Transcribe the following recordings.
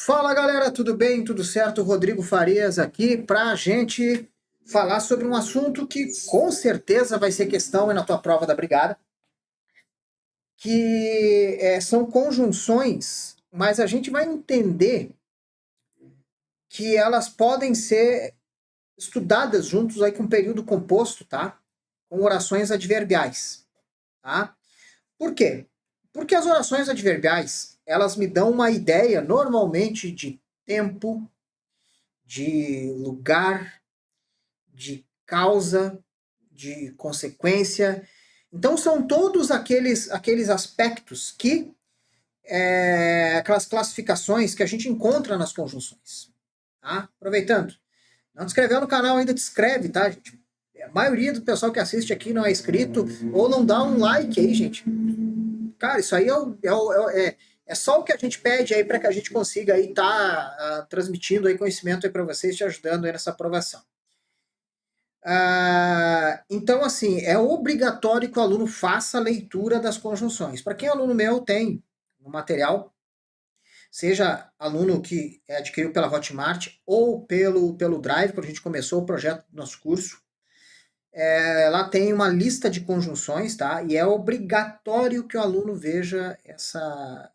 Fala galera, tudo bem? Tudo certo? Rodrigo Farias aqui para a gente falar sobre um assunto que com certeza vai ser questão na tua prova da brigada, que são conjunções, mas a gente vai entender que elas podem ser estudadas juntos aí com período composto, tá? Com orações adverbiais, tá? Por quê? Porque as orações adverbiais, elas me dão uma ideia normalmente de tempo, de lugar, de causa, de consequência. Então, são todos aqueles aspectos que, aquelas classificações que a gente encontra nas conjunções. Tá? Aproveitando, não te inscreveu no canal ainda, te inscreve, tá, gente? A maioria do pessoal que assiste aqui não é inscrito, ou não dá um like aí, gente. Cara, isso aí é só o que a gente pede aí para que a gente consiga aí tá transmitindo aí conhecimento aí para vocês, te ajudando aí nessa aprovação. Então, assim, é obrigatório que o aluno faça a leitura das conjunções. Para quem é aluno meu, tem no material, seja aluno que adquiriu pela Hotmart ou pelo Drive, quando a gente começou o projeto do nosso curso. Lá tem uma lista de conjunções, tá? E é obrigatório que o aluno veja essa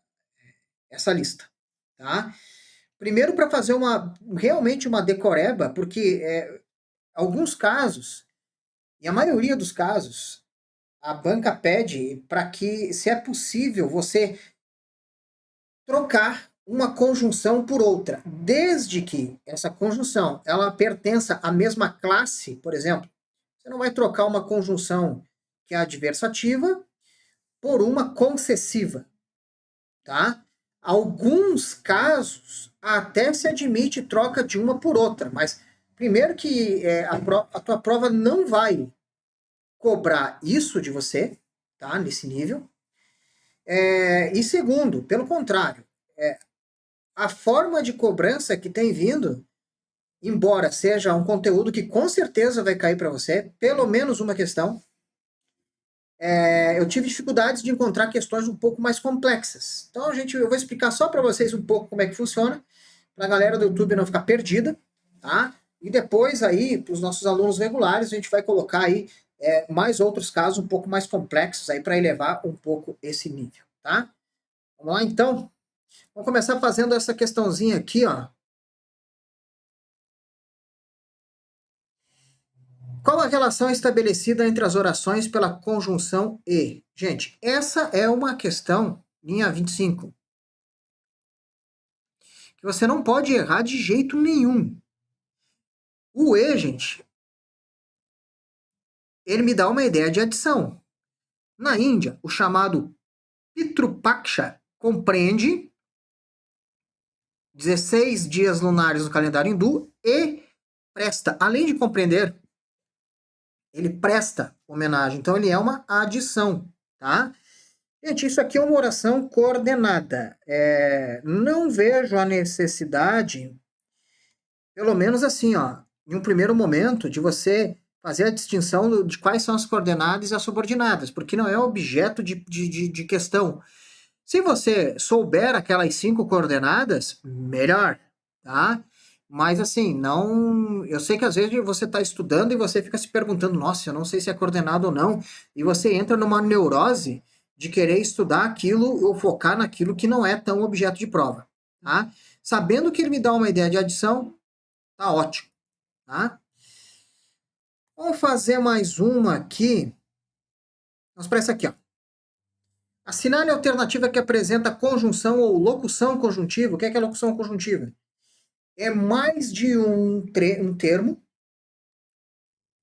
lista, tá? Primeiro para fazer realmente uma decoreba, porque alguns casos, e a maioria dos casos, a banca pede para que, se é possível, você trocar uma conjunção por outra, desde que essa conjunção ela pertença à mesma classe, por exemplo. Você não vai trocar uma conjunção que é adversativa por uma concessiva, tá? Alguns casos até se admite troca de uma por outra, mas primeiro que a tua prova não vai cobrar isso de você, tá? Nesse nível. E segundo, pelo contrário, a forma de cobrança que tem vindo, embora seja um conteúdo que com certeza vai cair para você, pelo menos uma questão, eu tive dificuldades de encontrar questões um pouco mais complexas. Então, eu vou explicar só para vocês um pouco como é que funciona, para a galera do YouTube não ficar perdida, tá? E depois aí, para os nossos alunos regulares, a gente vai colocar aí mais outros casos um pouco mais complexos aí para elevar um pouco esse nível, tá? Vamos lá, então? Vamos começar fazendo essa questãozinha aqui, ó. Qual a relação estabelecida entre as orações pela conjunção e? Gente, essa é uma questão, linha 25, que você não pode errar de jeito nenhum. O e, gente, ele me dá uma ideia de adição. Na Índia, o chamado Pitru-Paksha compreende 16 dias lunares no calendário hindu e presta, além de compreender, ele presta homenagem. Então, ele é uma adição, tá? Gente, isso aqui é uma oração coordenada. Não vejo a necessidade, pelo menos assim, ó, em um primeiro momento, de você fazer a distinção de quais são as coordenadas e as subordinadas, porque não é objeto de questão. Se você souber aquelas 5 coordenadas, melhor, tá? Mas assim, não. Eu sei que às vezes você está estudando e você fica se perguntando, nossa, eu não sei se é coordenado ou não, e você entra numa neurose de querer estudar aquilo ou focar naquilo que não é tão objeto de prova, tá? Sabendo que ele me dá uma ideia de adição, tá ótimo, tá? Vamos fazer mais uma aqui. Vamos para essa aqui, ó. Assinale a alternativa que apresenta conjunção ou locução conjuntiva. O que é locução conjuntiva? É mais de um termo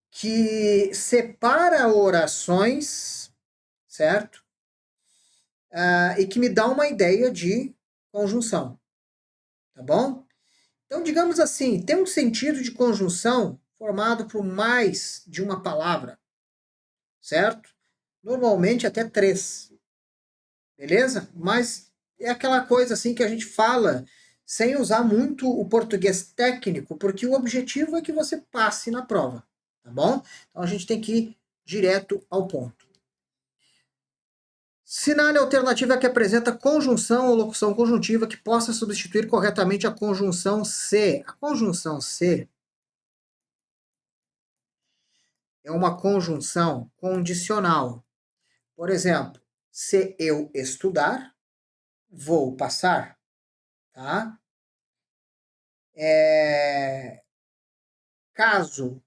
que separa orações, certo? E que me dá uma ideia de conjunção, tá bom? Então, digamos assim, tem um sentido de conjunção formado por mais de uma palavra, certo? Normalmente até 3, beleza? Mas é aquela coisa assim que a gente fala sem usar muito o português técnico, porque o objetivo é que você passe na prova, tá bom? Então a gente tem que ir direto ao ponto. Sinale alternativa é que apresenta conjunção ou locução conjuntiva que possa substituir corretamente a conjunção se. A conjunção se é uma conjunção condicional. Por exemplo, se eu estudar, vou passar, tá? Caso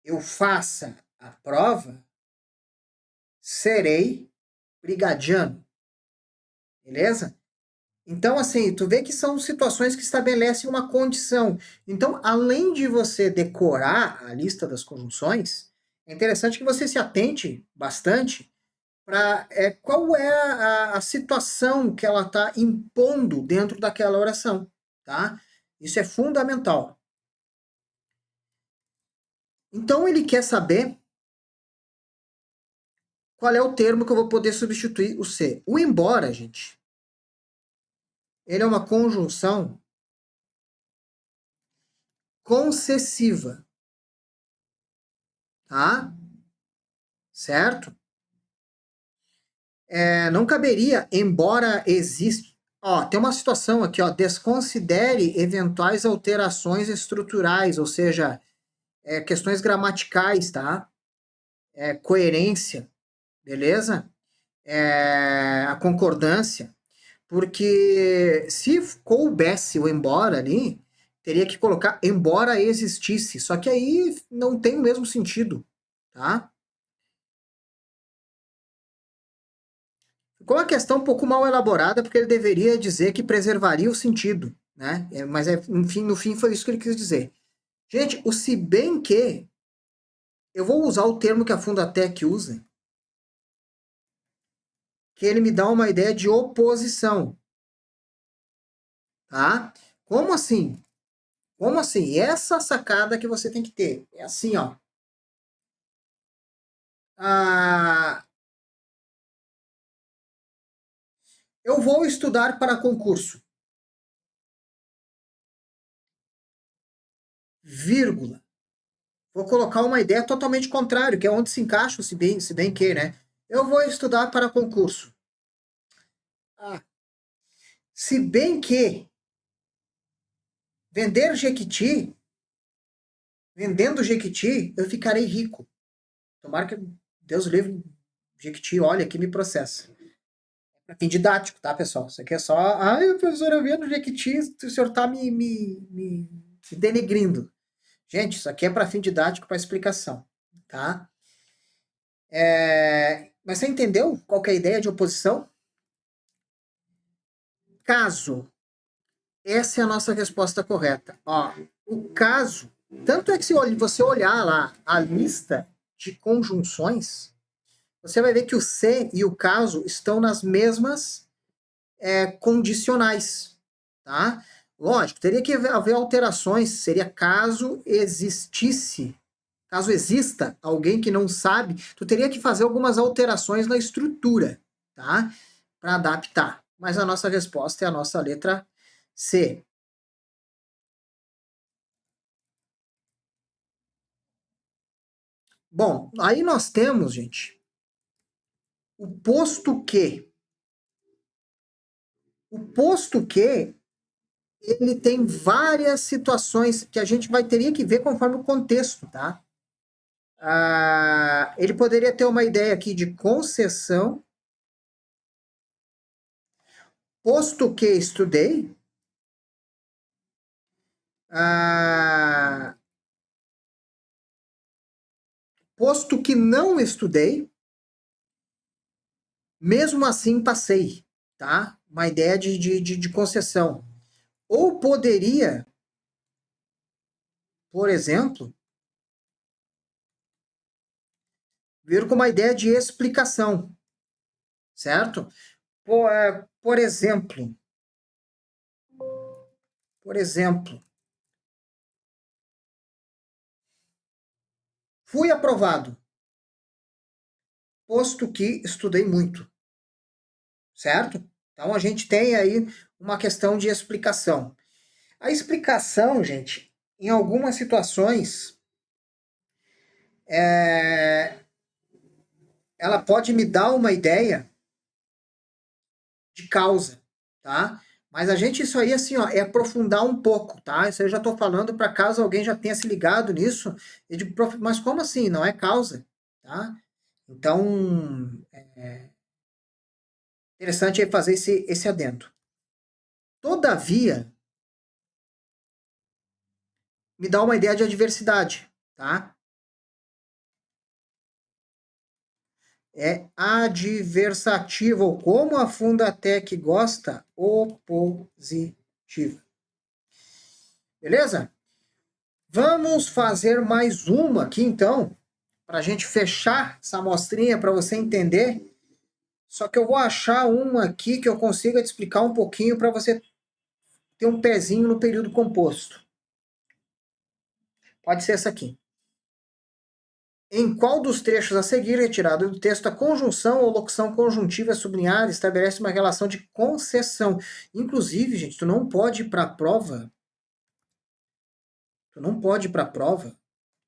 eu faça a prova, serei brigadiano, beleza? Então, assim, tu vê que são situações que estabelecem uma condição. Então, além de você decorar a lista das conjunções, é interessante que você se atente bastante para qual é a situação que ela está impondo dentro daquela oração, tá? Isso é fundamental. Então, ele quer saber qual é o termo que eu vou poder substituir o se. O embora, gente, ele é uma conjunção concessiva, tá? Certo? Não caberia, embora exista. Ó, tem uma situação aqui, ó. Desconsidere eventuais alterações estruturais, ou seja, questões gramaticais, tá? Coerência, beleza? A concordância. Porque se coubesse o embora ali, teria que colocar embora existisse. Só que aí não tem o mesmo sentido, tá? Ficou uma questão um pouco mal elaborada, porque ele deveria dizer que preservaria o sentido, né? Mas, enfim, no fim foi isso que ele quis dizer. Gente, o se bem que, eu vou usar o termo que a Fundatec usa, que ele me dá uma ideia de oposição, tá? Como assim? Como assim? Essa sacada que você tem que ter. É assim, ó. Ah, eu vou estudar para concurso, vírgula. Vou colocar uma ideia totalmente contrária, que é onde se encaixa, se bem que, né? Eu vou estudar para concurso. Ah, se bem que vender Jequiti, vendendo Jequiti, eu ficarei rico. Tomara que Deus livre, Jequiti, olha aqui, me processa. É fim didático, tá, pessoal? Isso aqui é só. Ai, professor, eu vendo Jequiti, o senhor tá me denegrindo. Gente, isso aqui é para fim didático, para explicação, tá? Mas você entendeu qual que é a ideia de oposição? Caso. Essa é a nossa resposta correta. Ó, o caso. Tanto é que se você olhar lá a lista de conjunções, você vai ver que o se e o caso estão nas mesmas condicionais. Tá? Lógico, teria que haver alterações. Seria caso existisse. Caso exista alguém que não sabe, tu teria que fazer algumas alterações na estrutura, tá? Para adaptar. Mas a nossa resposta é a nossa letra C. Bom, aí nós temos, gente, o posto que. O posto que ele tem várias situações que a gente teria que ver conforme o contexto, tá? Ele poderia ter uma ideia aqui de concessão, posto que estudei, posto que não estudei, mesmo assim passei, tá? Uma ideia de concessão. Ou poderia, por exemplo, vir com uma ideia de explicação, certo? Por exemplo, fui aprovado, posto que estudei muito, certo? Então a gente tem aí uma questão de explicação. A explicação, gente, em algumas situações, ela pode me dar uma ideia de causa, tá? Mas a gente, isso aí, assim, ó, é aprofundar um pouco, tá? Isso aí eu já tô falando para caso alguém já tenha se ligado nisso. Eu digo, mas como assim? Não é causa, tá? Então, é interessante aí fazer esse adendo. Todavia, me dá uma ideia de adversidade, tá? É adversativo, ou como a Fundatec gosta, opositiva. Beleza? Vamos fazer mais uma aqui, então, para a gente fechar essa amostrinha, para você entender. Só que eu vou achar uma aqui que eu consiga te explicar um pouquinho para você ter um pezinho no período composto. Pode ser essa aqui. Em qual dos trechos a seguir, retirado do texto, a conjunção ou locução conjuntiva sublinhada estabelece uma relação de concessão? Inclusive, gente, tu não pode ir para a prova,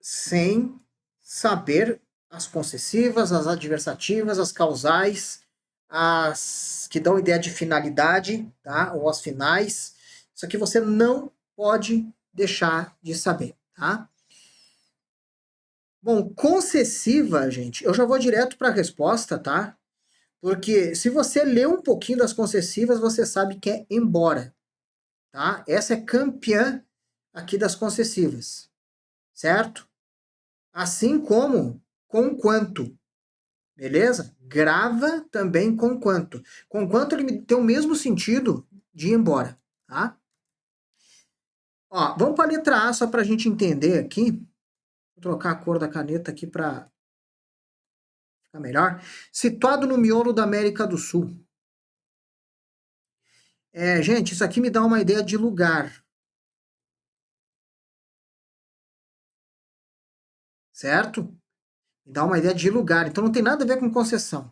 sem saber as concessivas, as adversativas, as causais, as que dão ideia de finalidade, tá? Ou as finais. Isso aqui você não pode deixar de saber, tá? Bom, concessiva, gente, eu já vou direto para a resposta, tá? Porque se você ler um pouquinho das concessivas, você sabe que é embora, tá? Essa é campeã aqui das concessivas, certo? Assim como com quanto, beleza? Grava também com quanto. Com quanto ele tem o mesmo sentido de ir embora, tá? Ó, vamos para a letra A só para a gente entender aqui. Vou trocar a cor da caneta aqui para ficar melhor. Situado no miolo da América do Sul. Gente, isso aqui me dá uma ideia de lugar, certo? Me dá uma ideia de lugar. Então não tem nada a ver com concessão.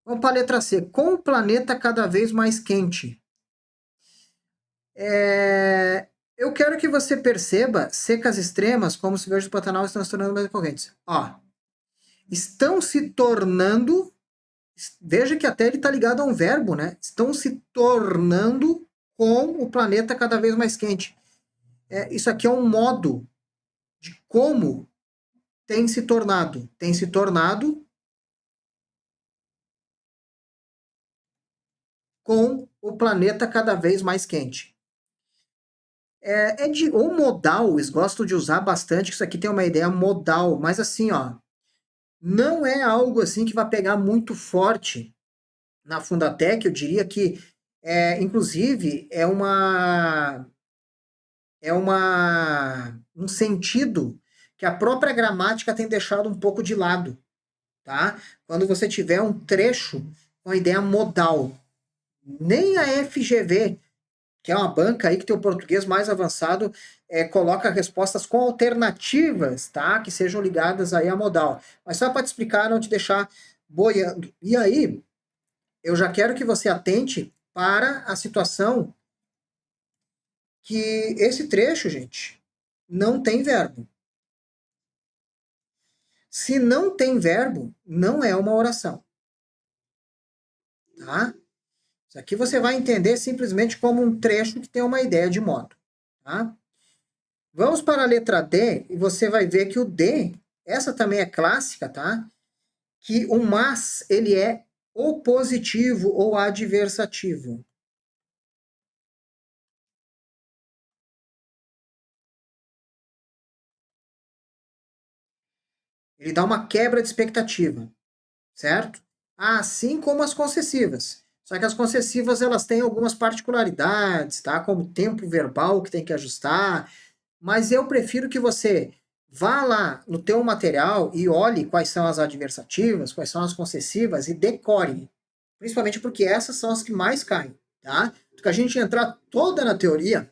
Vamos para a letra C. Com o planeta cada vez mais quente. Eu quero que você perceba secas extremas, como se veja o Pantanal estão se tornando mais recorrentes. Ó, estão se tornando, veja que até ele está ligado a um verbo, né? Estão se tornando com o planeta cada vez mais quente. Isso aqui é um modo de como tem se tornado. Tem se tornado com o planeta cada vez mais quente. O modal, eles gostam de usar bastante, isso aqui tem uma ideia modal, mas assim, ó, não é algo assim que vai pegar muito forte na Fundatec, eu diria que, inclusive, um sentido que a própria gramática tem deixado um pouco de lado, tá? Quando você tiver um trecho com a ideia modal, nem a FGV, que é uma banca aí que tem o português mais avançado, coloca respostas com alternativas, tá? Que sejam ligadas aí a modal. Mas só para te explicar, não te deixar boiando. E aí, eu já quero que você atente para a situação que esse trecho, gente, não tem verbo. Se não tem verbo, não é uma oração. Tá? Isso aqui você vai entender simplesmente como um trecho que tem uma ideia de modo. Tá? Vamos para a letra D e você vai ver que o D, essa também é clássica, tá? Que o mas, ele é opositivo ou adversativo. Ele dá uma quebra de expectativa, certo? Assim como as concessivas. Só que as concessivas elas têm algumas particularidades, tá? Como tempo verbal que tem que ajustar, mas eu prefiro que você vá lá no teu material e olhe quais são as adversativas, quais são as concessivas e decore. Principalmente porque essas são as que mais caem, tá? Porque a gente entrar toda na teoria,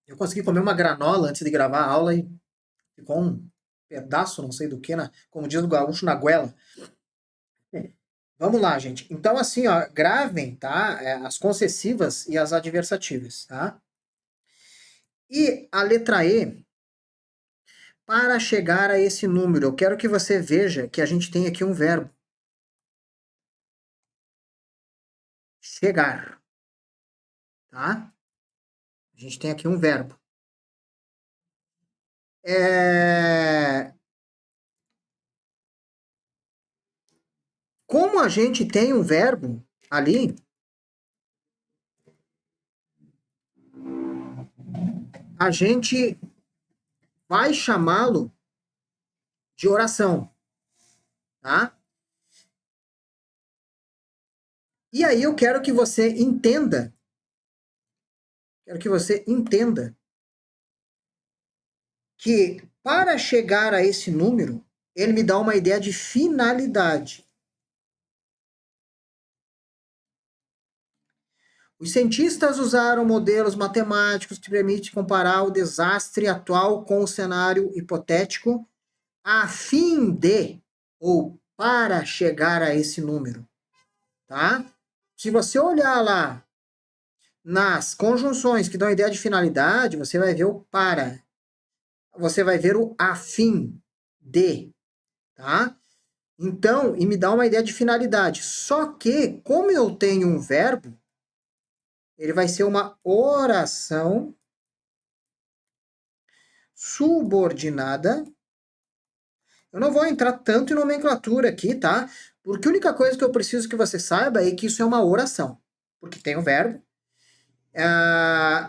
eu consegui comer uma granola antes de gravar a aula e ficou um pedaço, não sei do que, como diz o gaúcho, na goela. Vamos lá, gente. Então, assim, ó, gravem, tá? As concessivas e as adversativas, tá? E a letra E, para chegar a esse número. Eu quero que você veja que a gente tem aqui um verbo. Chegar. Tá? A gente tem aqui um verbo. Como a gente tem um verbo ali, a gente vai chamá-lo de oração, tá? E aí eu quero que você entenda, que para chegar a esse número, ele me dá uma ideia de finalidade. Os cientistas usaram modelos matemáticos que permitem comparar o desastre atual com o cenário hipotético a fim de, ou para chegar a esse número, tá? Se você olhar lá nas conjunções que dão a ideia de finalidade, você vai ver o para. Você vai ver o a fim de, tá? Então, e me dá uma ideia de finalidade. Só que, como eu tenho um verbo, ele vai ser uma oração subordinada. Eu não vou entrar tanto em nomenclatura aqui, tá? Porque a única coisa que eu preciso que você saiba é que isso é uma oração. Porque tem o verbo.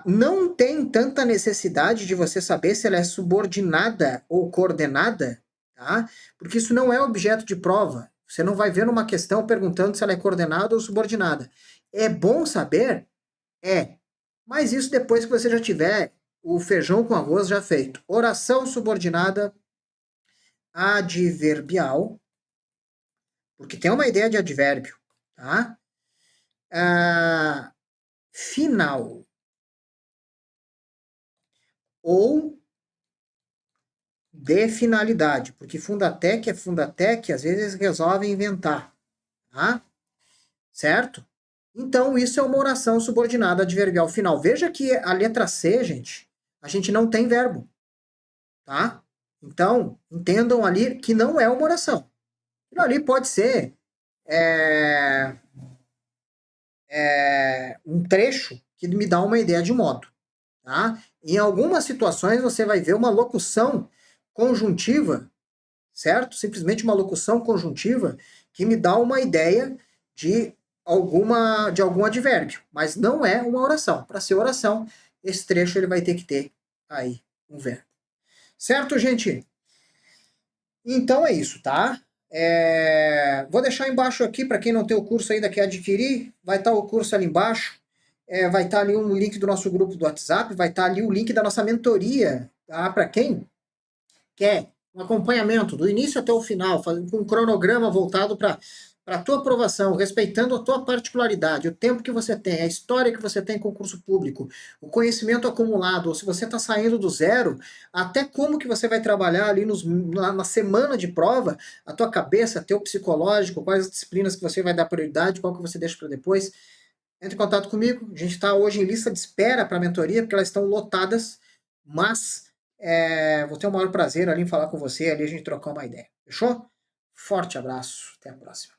Não tem tanta necessidade de você saber se ela é subordinada ou coordenada, tá? Porque isso não é objeto de prova. Você não vai ver numa questão perguntando se ela é coordenada ou subordinada. É bom saber? É. Mas isso depois que você já tiver o feijão com arroz já feito. Oração subordinada adverbial, porque tem uma ideia de advérbio, tá? Final. Ou de finalidade, porque Fundatec é Fundatec, às vezes resolve inventar, tá? Certo? Então, isso é uma oração subordinada adverbial final. Veja que a letra C, gente, a gente não tem verbo, tá? Então, entendam ali que não é uma oração. Aquilo ali pode ser um trecho que me dá uma ideia de modo, tá? Em algumas situações, você vai ver uma locução conjuntiva, certo? Simplesmente uma locução conjuntiva que me dá uma ideia de algum advérbio, mas não é uma oração. Para ser oração, esse trecho ele vai ter que ter aí um verbo. Certo, gente? Então é isso, tá? Vou deixar embaixo aqui para quem não tem o curso ainda quer adquirir, vai estar o curso ali embaixo. Vai estar ali um link do nosso grupo do WhatsApp, vai estar ali o link da nossa mentoria, tá? Para quem quer um acompanhamento do início até o final, com um cronograma voltado para a tua aprovação, respeitando a tua particularidade, o tempo que você tem, a história que você tem com o curso público, o conhecimento acumulado, ou se você está saindo do zero, até como que você vai trabalhar ali na semana de prova, a tua cabeça, teu psicológico, quais as disciplinas que você vai dar prioridade, qual que você deixa para depois. Entre em contato comigo, a gente está hoje em lista de espera para a mentoria, porque elas estão lotadas, mas vou ter o maior prazer ali em falar com você, ali a gente trocar uma ideia. Fechou? Forte abraço, até a próxima.